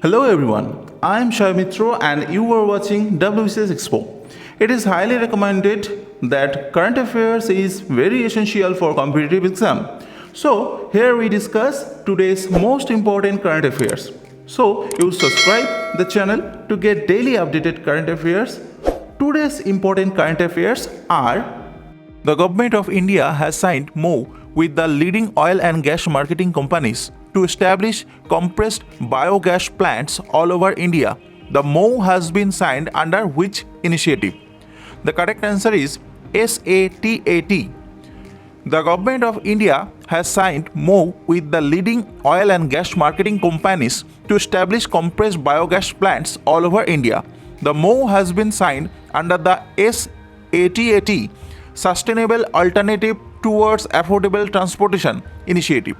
Hello everyone, I am Shai Mitro and you are watching WCS Expo. It is highly recommended that current affairs is very essential for competitive exam. So here we discuss today's most important current affairs. So you subscribe the channel to get daily updated current affairs. Today's important current affairs are: the government of India has signed MoU with the leading oil and gas marketing companies to establish compressed biogas plants all over India. The MoU has been signed under which initiative? The correct answer is SATAT. The government of India has signed MoU with the leading oil and gas marketing companies to establish compressed biogas plants all over India. The MoU has been signed under the SATAT, Sustainable Alternative Towards Affordable Transportation Initiative.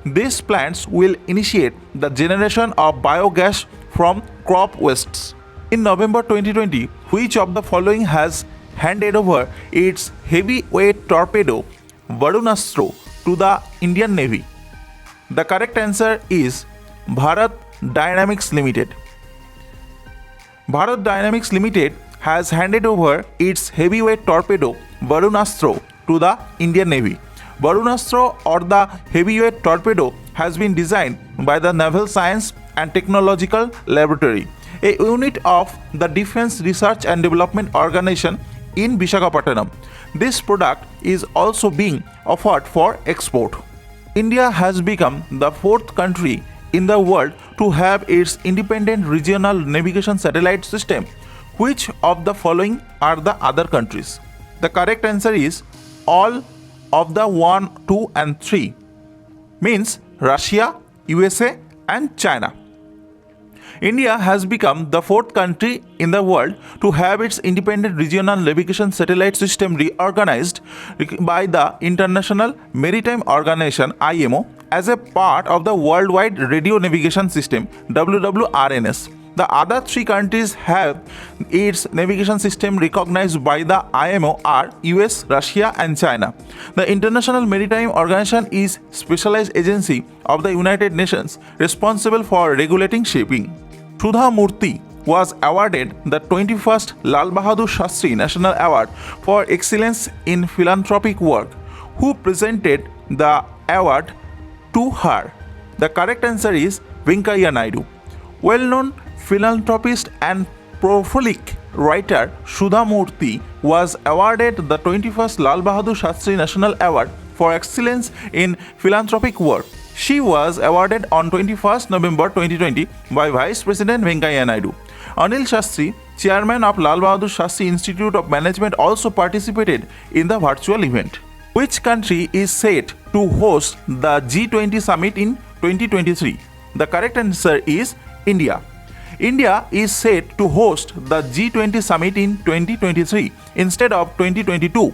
These plants will initiate the generation of biogas from crop wastes. In November 2020, which of the following has handed over its heavyweight torpedo Varunastra to the Indian Navy? The correct answer is Bharat Dynamics Limited. Bharat Dynamics Limited has handed over its heavyweight torpedo Varunastra to the Indian Navy. Varunastra, or the heavyweight torpedo, has been designed by the Naval Science and Technological Laboratory, a unit of the Defense Research and Development Organization in Visakhapatnam. This product is also being offered for export. India has become the fourth country in the world to have its independent regional navigation satellite system. Which of the following are the other countries? The correct answer is all of the 1, 2 and 3, means Russia, USA and China. India has become the fourth country in the world to have its independent regional navigation satellite system reorganized by the International Maritime Organization (IMO) as a part of the Worldwide Radio Navigation System (WWRNS). The other three countries have its navigation system recognized by the IMO are US, Russia and China. The International Maritime Organization is a specialized agency of the United Nations responsible for regulating shipping. Sudha Murthy was awarded the 21st Lal Bahadur Shastri National Award for Excellence in Philanthropic Work. Who presented the award to her? The correct answer is Venkaiah Naidu. Well-known philanthropist and prolific writer Sudha Murthy was awarded the 21st Lal Bahadur Shastri National Award for Excellence in Philanthropic Work. She was awarded on 21st November 2020 by Vice President Venkaiah Naidu. Anil Shastri, chairman of Lal Bahadur Shastri Institute of Management, also participated in the virtual event. Which country is set to host the G20 summit in 2023? The correct answer is India. India is set to host the G20 summit in 2023 instead of 2022.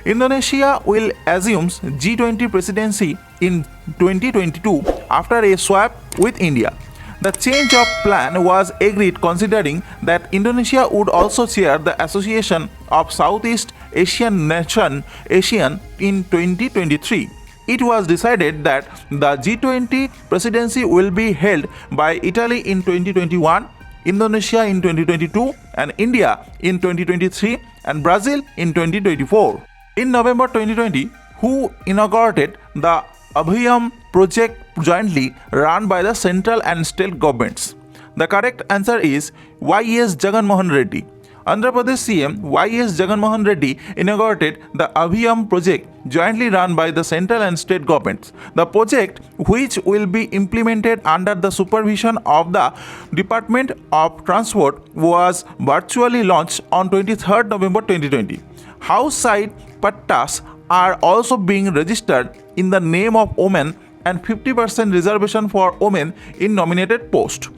Indonesia will assume G20 presidency in 2022 after a swap with India. The change of plan was agreed considering that Indonesia would also chair the Association of Southeast Asian Nations (ASEAN) in 2023. It was decided that the G20 presidency will be held by Italy in 2021, Indonesia in 2022, and India in 2023, and Brazil in 2024. In November 2020, who inaugurated the Abhiyam project jointly run by the central and state governments? The correct answer is Y.S. Jagan Mohan Reddy. Andhra Pradesh CM Y.S. Jagan Mohan Reddy inaugurated the Abhiyam project jointly run by the central and state governments. The project, which will be implemented under the supervision of the Department of Transport, was virtually launched on 23rd November 2020. House side pattas are also being registered in the name of women and 50% reservation for women in nominated posts.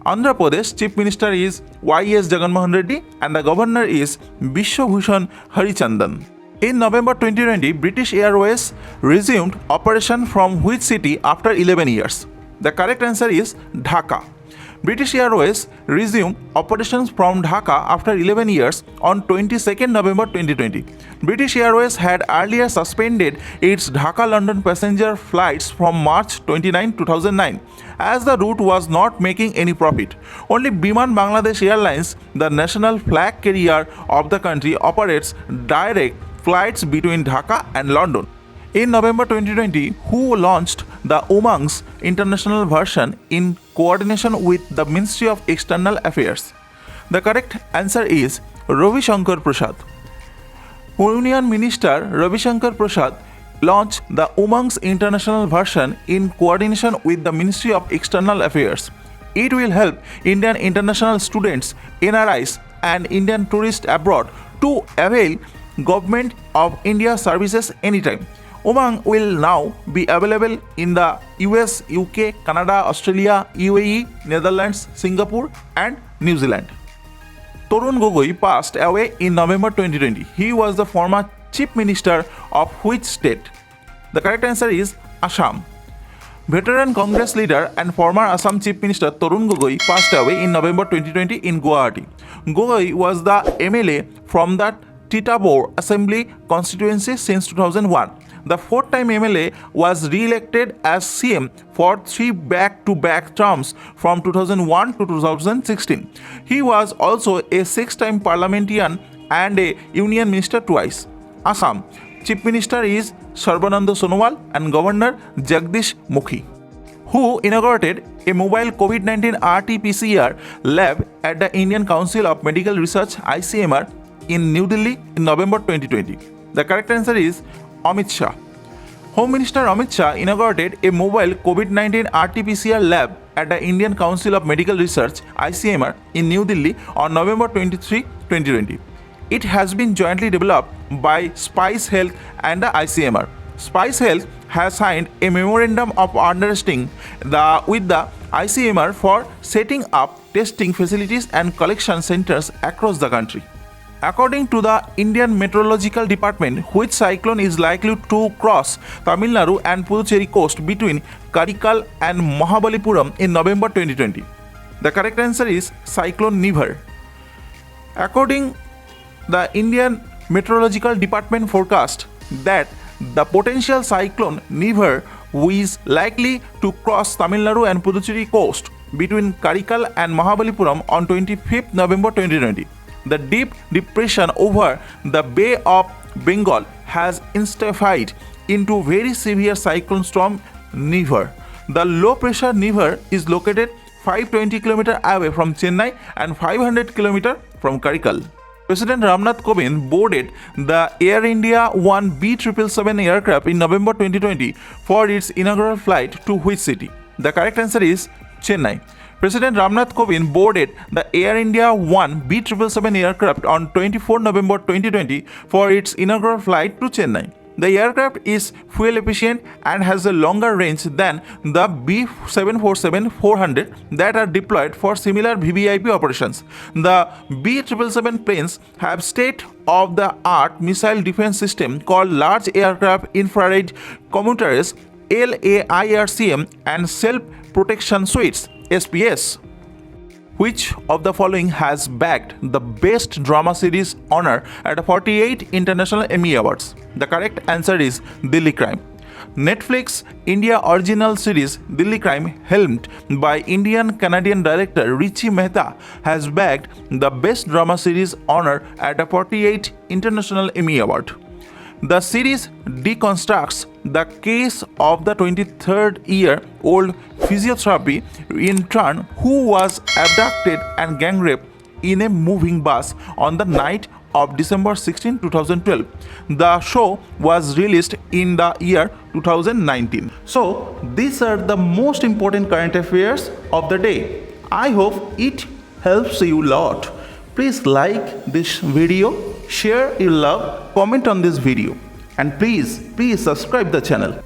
Andhra Pradesh Chief Minister is Y.S. Jagan Mohan Reddy and the Governor is Bishwabhushan Harichandan. In November 2020, British Airways resumed operation from which city after 11 years? The correct answer is Dhaka. British Airways resumed operations from Dhaka after 11 years on 22nd November 2020. British Airways had earlier suspended its Dhaka-London passenger flights from March 29, 2009, as the route was not making any profit. Only Biman Bangladesh Airlines, the national flag carrier of the country, operates direct flights between Dhaka and London. In November 2020, WHO launched the Umangs international version in coordination with the Ministry of External Affairs. The correct answer is Ravi Shankar Prasad. Union Minister Ravi Shankar Prasad launched the Umangs international version in coordination with the Ministry of External Affairs. It will help Indian international students, NRIs, and Indian tourists abroad to avail Government of India services anytime. Umang will now be available in the US, UK, Canada, Australia, UAE, Netherlands, Singapore, and New Zealand. Tarun Gogoi passed away in November 2020. He was the former Chief Minister of which state? The correct answer is Assam. Veteran Congress leader and former Assam Chief Minister Tarun Gogoi passed away in November 2020 in Guwahati. Gogoi was the MLA from the Tittabur Assembly constituency since 2001. The fourth-time MLA was re-elected as CM for 3 back-to-back terms from 2001 to 2016. He was also a 6-time parliamentarian and a union minister twice. Assam Chief Minister is Sarbananda Sonowal and Governor Jagdish Mukhi, who inaugurated a mobile COVID-19 RT-PCR lab at the Indian Council of Medical Research (ICMR) in New Delhi in November 2020. The correct answer is Amit Shah. Home Minister Amit Shah inaugurated a mobile COVID-19 RT-PCR lab at the Indian Council of Medical Research (ICMR) in New Delhi on November 23, 2020. It has been jointly developed by Spice Health and the ICMR. Spice Health has signed a memorandum of understanding with the ICMR for setting up testing facilities and collection centers across the country. According to the Indian Meteorological Department, which cyclone is likely to cross Tamil Nadu and Puducherry coast between Karikal and Mahabalipuram in November 2020? The correct answer is Cyclone Nivar. According the Indian Meteorological Department forecast that the potential cyclone Nivar is likely to cross Tamil Nadu and Puducherry coast between Karikal and Mahabalipuram on 25th November 2020. The deep depression over the Bay of Bengal has intensified into very severe cyclone storm Nivar. The low pressure Nivar is located 520 km away from Chennai and 500 km from Karikal. President Ramnath Kovind boarded the Air India One B777 aircraft in November 2020 for its inaugural flight to which city? The correct answer is Chennai. President Ramnath Kovind boarded the Air India One B777 aircraft on 24 November 2020 for its inaugural flight to Chennai. The aircraft is fuel efficient and has a longer range than the B747-400 that are deployed for similar VVIP operations. The B777 planes have state-of-the-art missile defense system called Large Aircraft Infrared Commuters LAIRCM and Self-Protection Suites SPS. Which of the following has bagged the Best Drama Series honor at 48 International Emmy Awards? The correct answer is Delhi Crime. Netflix India original series Delhi Crime, helmed by Indian-Canadian director Richie Mehta, has bagged the Best Drama Series honor at a 48 International Emmy Award. The series deconstructs the case of the 23-year-old physiotherapy intern who was abducted and gang raped in a moving bus on the night of December 16, 2012. The show was released in the year 2019. So, these are the most important current affairs of the day. I hope it helps you a lot. Please like this video, share your love, comment on this video, and please subscribe the channel.